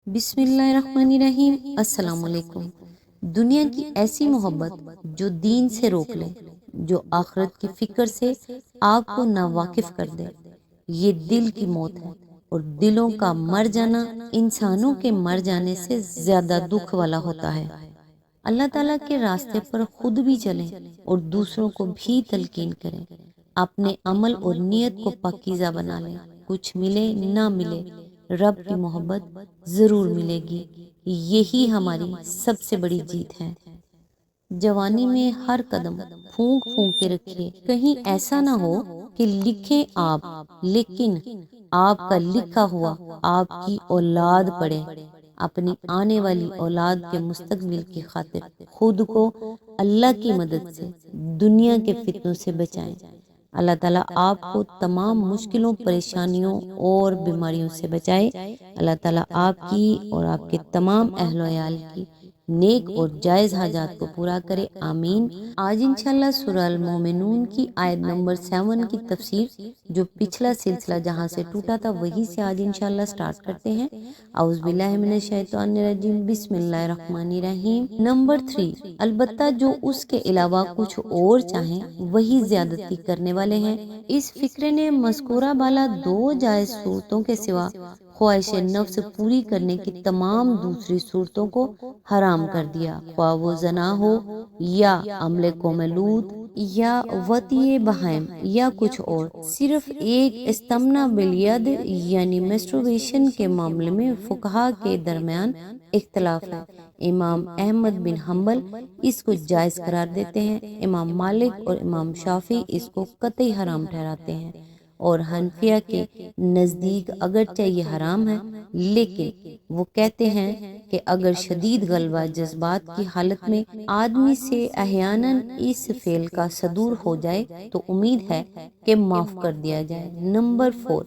بسم اللہ الرحمن الرحیم۔ السلام علیکم۔ دنیا کی ایسی محبت جو دین سے روک لے، جو آخرت کی فکر سے آپ کو ناواقف کر دے، یہ دل کی موت ہے، اور دلوں کا مر جانا انسانوں کے مر جانے سے زیادہ دکھ والا ہوتا ہے۔ اللہ تعالیٰ کے راستے پر خود بھی چلیں اور دوسروں کو بھی تلقین کریں، اپنے عمل اور نیت کو پاکیزہ بنا لیں۔ کچھ ملے نہ ملے، رب کی محبت ضرور ملے گی، یہی ہماری سب سے بڑی جیت ہے۔ جوانی میں ہر قدم پھونک پھونک کے رکھیے، کہیں ایسا نہ ہو کہ لکھیں آپ لیکن آپ کا لکھا ہوا آپ کی اولاد پڑھے۔ اپنی آنے والی اولاد کے مستقبل کی خاطر خود کو اللہ کی مدد سے دنیا کے فتنوں سے بچائیں۔ اللہ تعالیٰ آپ کو تمام مشکلوں، پریشانیوں اور بیماریوں سے بچائے۔ اللہ تعالیٰ آپ کی اور آپ کے تمام اہل و عیال کی نیک اور جائز حاجات کو پورا کرے، آمین۔ آج انشاءاللہ سورہ المومنون کی آیت نمبر 7 کی تفسیر، جو پچھلا سلسلہ جہاں سے ٹوٹا تھا وہیں سے آج انشاءاللہ سٹارٹ کرتے ہیں۔ اعوذ باللہ من الشیطان الرجیم، بسم اللہ الرحمن الرحیم۔ نمبر 3، البتہ جو اس کے علاوہ کچھ اور چاہیں وہی زیادتی کرنے والے ہیں۔ اس فقرے نے مذکورہ بالا دو جائز صورتوں کے سوا خواہش نفس پوری کرنے کی تمام دوسری صورتوں کو حرام کر دیا، خواہ وہ زنا ہو یا عمل قوم لوط یا وطئ بہائم یا کچھ اور۔ صرف ایک استمنا بالید یعنی میسٹروبیشن کے معاملے میں فقہا کے درمیان اختلاف ہے۔ امام احمد بن حنبل اس کو جائز قرار دیتے ہیں، امام مالک اور امام شافعی اس کو قطعی حرام ٹھہراتے ہیں، اور حنفیہ کے نزدیک اگرچہ یہ حرام ہے لیکن وہ کہتے ہیں کہ اگر شدید غلبہ جذبات کی حالت میں آدمی سے احیاناً اس فعل کا صدور ہو جائے تو امید ہے کہ معاف کر دیا جائے۔ نمبر 4،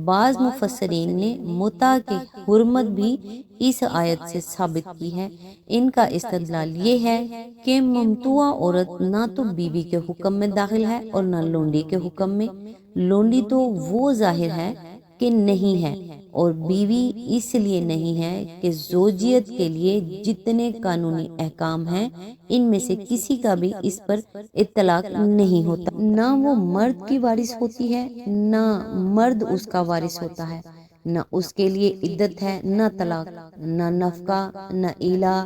بعض مفسرین نے متع کی حرمت بھی اس آیت سے ثابت کی ہے۔ ان کا استدلال یہ ہے کہ ممتوعہ عورت نہ تو بیوی کے حکم میں داخل ہے اور نہ لونڈی کے حکم میں۔ لونڈی تو وہ ظاہر ہے کہ نہیں ہے، اور بیوی اس لیے نہیں ہے کہ زوجیت کے لیے جتنے قانونی احکام ہیں ان میں سے کسی کا بھی اس پر اطلاق نہیں ہوتا۔ نہ وہ مرد کی وارث ہوتی ہے نہ مرد اس کا وارث ہوتا ہے، نہ اس کے لیے عدت ہے، نہ طلاق، نہ نفقہ، نہ ایلا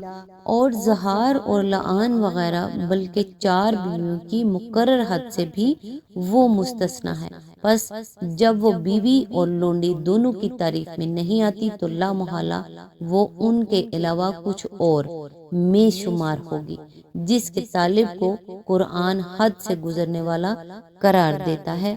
اور زہار اور لعان وغیرہ، بلکہ 4 بیویوں کی مقرر حد سے بھی وہ مستثنیٰ ہے۔ پس جب وہ بیوی اور لونڈی دونوں کی تعریف میں نہیں آتی تو لا محالہ وہ ان کے علاوہ کچھ اور میں شمار ہوگی، جس کے طالب کو قرآن حد سے گزرنے والا قرار دیتا ہے۔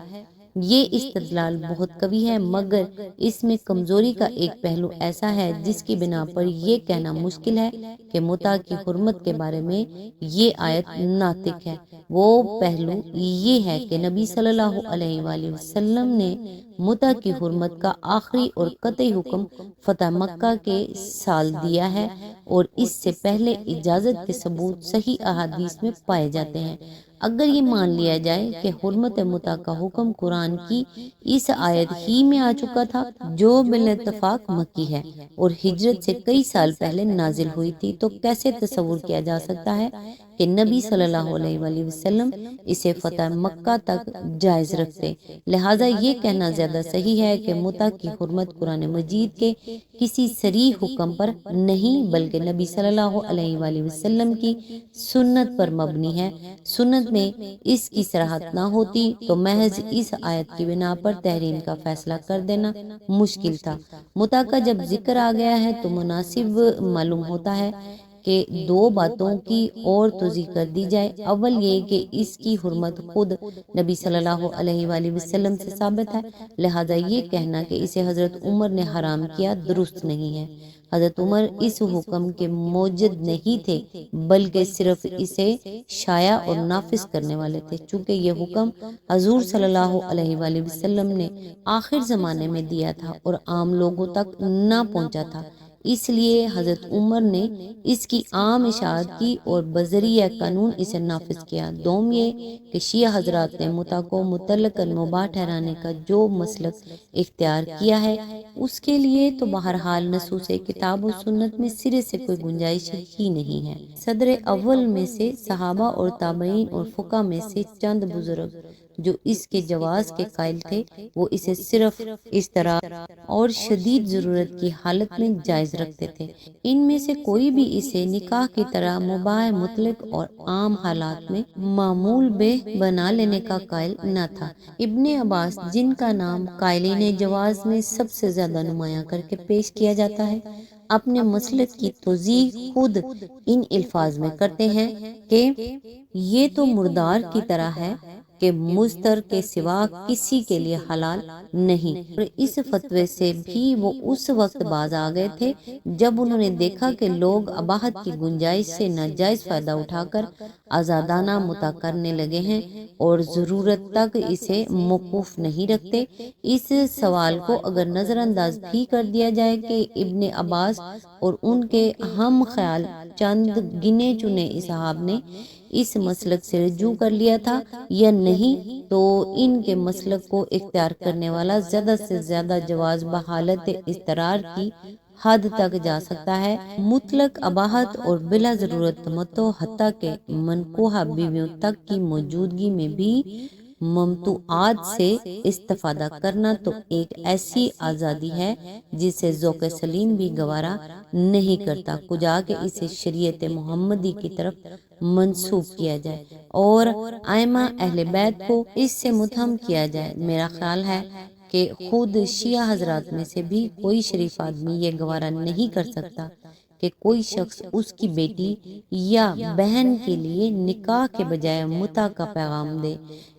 یہ استدلال بہت قوی ہے، مگر اس میں کمزوری کا ایک پہلو ایسا ہے جس کی بنا پر یہ کہنا مشکل ہے کہ متع کی حرمت کے بارے میں یہ آیت ناطق ہے۔ وہ پہلو یہ ہے کہ نبی صلی اللہ علیہ وآلہ وسلم نے متع کی حرمت کا آخری اور قطعی حکم فتح مکہ کے سال دیا ہے، اور اس سے پہلے اجازت کے ثبوت صحیح احادیث میں پائے جاتے ہیں۔ اگر یہ مان لیا جائے کہ حرمت متع کا حکم قرآن کی اس آیت ہی میں آ چکا تھا جو بالاتفاق مکی ہے اور ہجرت سے کئی سال پہلے نازل ہوئی تھی، تو کیسے تصور کیا جا سکتا ہے کہ نبی صلی اللہ علیہ وآلہ وسلم اسے فتح مکہ تک جائز رکھتے؟ لہٰذا یہ کہنا زیادہ صحیح ہے کہ متع کی حرمت قرآن مجید کے کسی صریح حکم پر نہیں بلکہ نبی صلی اللہ علیہ وآلہ وسلم کی سنت پر مبنی ہے۔ سنت میں اس کی صراحت نہ ہوتی تو محض اس آیت کی بنا پر تحریم کا فیصلہ کر دینا مشکل تھا۔ متع کا جب ذکر آ گیا ہے تو مناسب معلوم ہوتا ہے کہ 2 باتوں کی اور توضیح کر دی جائے۔ اول یہ کہ اس کی حرمت خود نبی صلی اللہ علیہ وآلہ وسلم سے ثابت ہے، لہذا یہ کہنا کہ اسے حضرت عمر نے حرام کیا درست نہیں ہے۔ حضرت عمر اس حکم کے موجد نہیں تھے بلکہ صرف اسے شائع اور نافذ کرنے والے تھے۔ چونکہ یہ حکم حضور صلی اللہ علیہ وآلہ وسلم نے آخر زمانے میں دیا تھا اور عام لوگوں تک نہ پہنچا تھا، اس لیے حضرت عمر نے اس کی عام اشاعت کی اور بذریعہ قانون اسے نافذ کیا۔ دوم یہ کہ شیعہ حضرات نے متع کو مطلقاً مباح ٹھہرانے کا جو مسلک اختیار کیا ہے اس کے لیے تو بہرحال نصوص کتاب و سنت میں سرے سے کوئی گنجائش ہی نہیں ہے۔ صدر اول میں سے صحابہ اور تابعین اور فقہ میں سے چند بزرگ جو اس کے جواز کے قائل تھے وہ اسے صرف اس طرح اور شدید ضرورت کی حالت میں جائز رکھتے تھے۔ ان میں سے کوئی بھی اسے نکاح کی طرح مباح مطلق اور عام حالات میں معمول بے بنا لینے کا قائل نہ تھا۔ ابن عباس جن کا نام قائلین جواز میں سب سے زیادہ نمایاں کر کے پیش کیا جاتا ہے، اپنے مسلک کی توضیح خود ان الفاظ میں کرتے ہیں کہ یہ تو مردار کی طرح ہے کہ مضطر کے سوا کسی کے لیے حلال نہیں، اور اس فتوے سے بھی وہ اس وقت باز آ گئے تھے جب انہوں نے دیکھا کہ لوگ اباحت کی گنجائش سے ناجائز فائدہ اٹھا کر آزادانہ متع کرنے لگے ہیں اور ضرورت تک اسے موقوف نہیں رکھتے۔ اس سوال کو اگر نظر انداز بھی کر دیا جائے کہ ابن عباس اور ان کے ہم خیال چند گنے چنے اصحاب نے اس مسلک سے رجوع کر لیا تھا یا نہیں، تو ان کے مسلک کو اختیار کرنے والا زیادہ سے زیادہ جواز بحالت اضطرار کی حد تک جا سکتا ہے۔ مطلق اباحت اور بلا ضرورت تمتع حتیٰ کہ منکوحہ بیویوں تک کی موجودگی میں بھی ممتوعات سے استفادہ کرنا تو ایک ایسی آزادی ہے جسے ذوق سلیم بھی گوارا نہیں کرتا، کجا کہ اسے شریعت محمدی کی طرف منسوب کیا جائے اور ائمہ اہل بیت کو اس سے متہم کیا جائے۔ میرا خیال ہے کہ خود شیعہ حضرات میں سے بھی کوئی شریف آدمی یہ گوارا نہیں کر سکتا کہ کوئی شخص اس کی بیٹی یا بہن کے لیے نکاح کے بجائے متع کا پیغام دے۔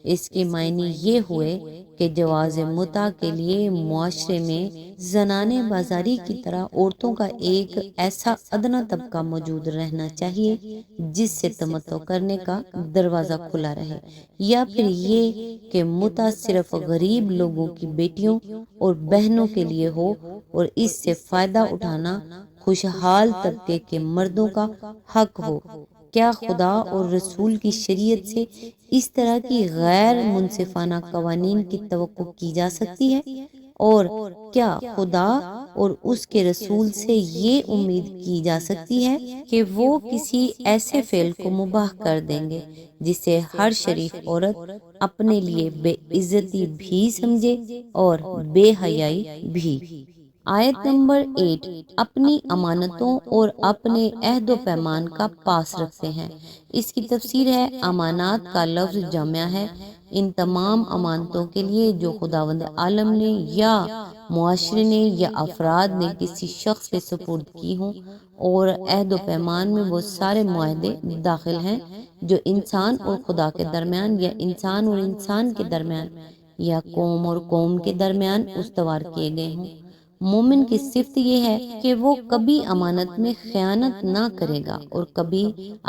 اس کے معنی یہ ہوئے کہ جواز متع کے لیے معاشرے میں زنانہ بازاری کی طرح عورتوں کا ایک ایسا ادنیٰ طبقہ موجود رہنا چاہیے جس سے تمتع کرنے کا دروازہ کھلا رہے، یا پھر یہ کہ متع صرف غریب لوگوں کی بیٹیوں اور بہنوں کے لیے ہو اور اس سے فائدہ اٹھانا خوشحال طبقے کے مردوں کا حق ہو۔ کیا خدا اور رسول کی شریعت سے اس طرح کی غیر منصفانہ قوانین کی توقع کی جا سکتی ہے؟ اور کیا خدا اور اس کے رسول سے یہ امید کی جا سکتی ہے کہ وہ کسی ایسے فعل کو مباح کر دیں گے جسے ہر شریف عورت اپنے لیے بے عزتی بھی سمجھے اور بے حیائی بھی؟ آیت نمبر 8 اپنی امانتوں اور اپنے عہد و پیمان کا پاس رکھتے ہیں۔ اس کی تفسیر ہے امانات کا لفظ جامع ہے ان تمام امانتوں کے لیے جو خداوند عالم نے یا معاشرے نے یا افراد نے کسی شخص کے سپرد کی ہوں، اور عہد و پیمان میں وہ سارے معاہدے داخل ہیں جو انسان اور خدا کے درمیان یا انسان اور انسان کے درمیان یا قوم اور قوم کے درمیان استوار کیے گئے ہوں۔ مومن کی صفت یہ ہے کہ وہ کبھی امانت میں خیانت نہ کرے گا اور کبھی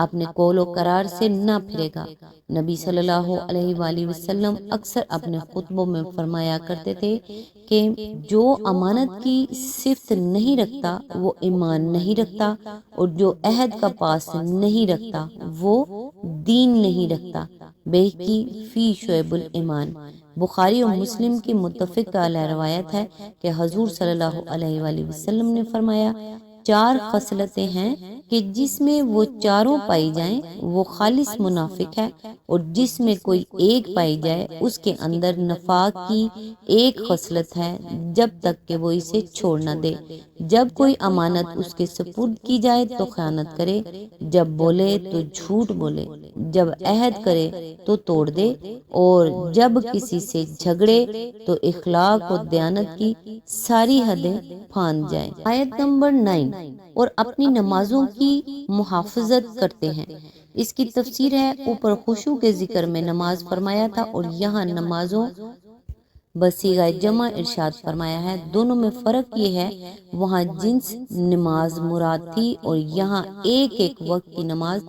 اپنے قول و قرار سے نہ پھرے گا۔ نبی صلی اللہ علیہ وآلہ وسلم اکثر اپنے خطبوں میں فرمایا کرتے تھے کہ جو امانت کی صفت نہیں رکھتا وہ ایمان نہیں رکھتا، اور جو عہد کا پاس نہیں رکھتا وہ دین نہیں رکھتا۔ بہقی فی شعب الایمان۔ بخاری اور مسلم کی متفق علیہ روایت ہے کہ حضور صلی اللہ علیہ وآلہ وسلم نے فرمایا 4 خصلتیں ہیں کہ جس میں وہ چاروں پائی جائیں وہ خالص منافق ہے، اور جس میں کوئی ایک پائی جائے اس کے اندر نفاق کی ایک خصلت ہے جب تک کہ وہ اسے چھوڑ نہ دے۔ جب کوئی امانت اس کے سپرد کی جائے تو خیانت کرے، جب بولے تو جھوٹ بولے، جب عہد کرے تو توڑ دے، اور جب کسی سے جھگڑے تو اخلاق و دیانت کی ساری حدیں پھاند جائے۔ آیت نمبر 9 اور اپنی نمازوں کی محافظت کرتے ہیں۔ اس کی تفسیر ہے اوپر خشوع کے ذکر میں نماز فرمایا تھا اور یہاں نمازوں بصیغہ جمع ارشاد فرمایا ہے۔ دونوں میں فرق یہ ہے وہاں جنس نماز مراد تھی اور یہاں ایک ایک وقت کی نماز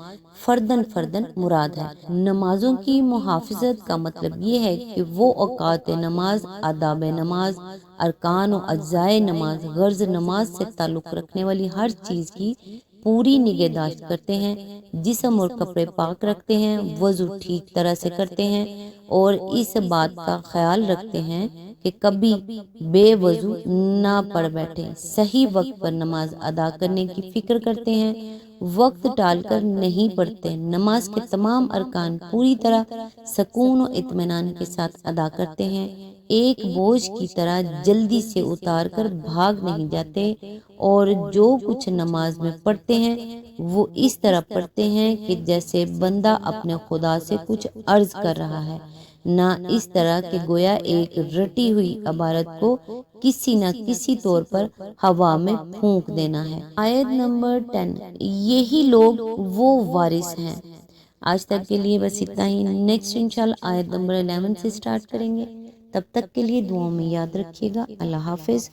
فردن فردن مراد ہے۔ نمازوں کی محافظت کا مطلب یہ ہے کہ وہ اوقات نماز، آداب نماز، ارکان و اجزائے نماز، غرض نماز سے تعلق رکھنے والی ہر چیز کی پوری نگہداشت کرتے ہیں، جسم اور کپڑے پاک رکھتے ہیں، وضو ٹھیک طرح سے کرتے ہیں اور اس بات کا خیال رکھتے ہیں کہ کبھی بے وضو نہ پڑ بیٹھے، صحیح وقت پر نماز ادا کرنے کی فکر کرتے ہیں، وقت ٹال کر نہیں پڑھتے، نماز کے تمام ارکان پوری طرح سکون و اطمینان کے ساتھ ادا کرتے ہیں، ایک بوجھ کی طرح جلدی سے اتار کر بھاگ نہیں جاتے، اور جو کچھ نماز میں پڑھتے ہیں وہ اس طرح پڑھتے ہیں کہ جیسے بندہ اپنے خدا سے کچھ عرض کر رہا ہے، نہ اس طرح کہ گویا ایک رٹی ہوئی عبارت کو کسی نہ کسی طور پر ہوا میں پھونک دینا ہے۔ آیت نمبر 10، یہی لوگ وہ وارث ہیں۔ آج تک کے لیے بس اتنا ہی، نیکسٹ انشاءاللہ آیت نمبر 11 سے سٹارٹ کریں گے، تب تک کے لیے دعاؤں میں یاد رکھیے گا۔ اللہ حافظ۔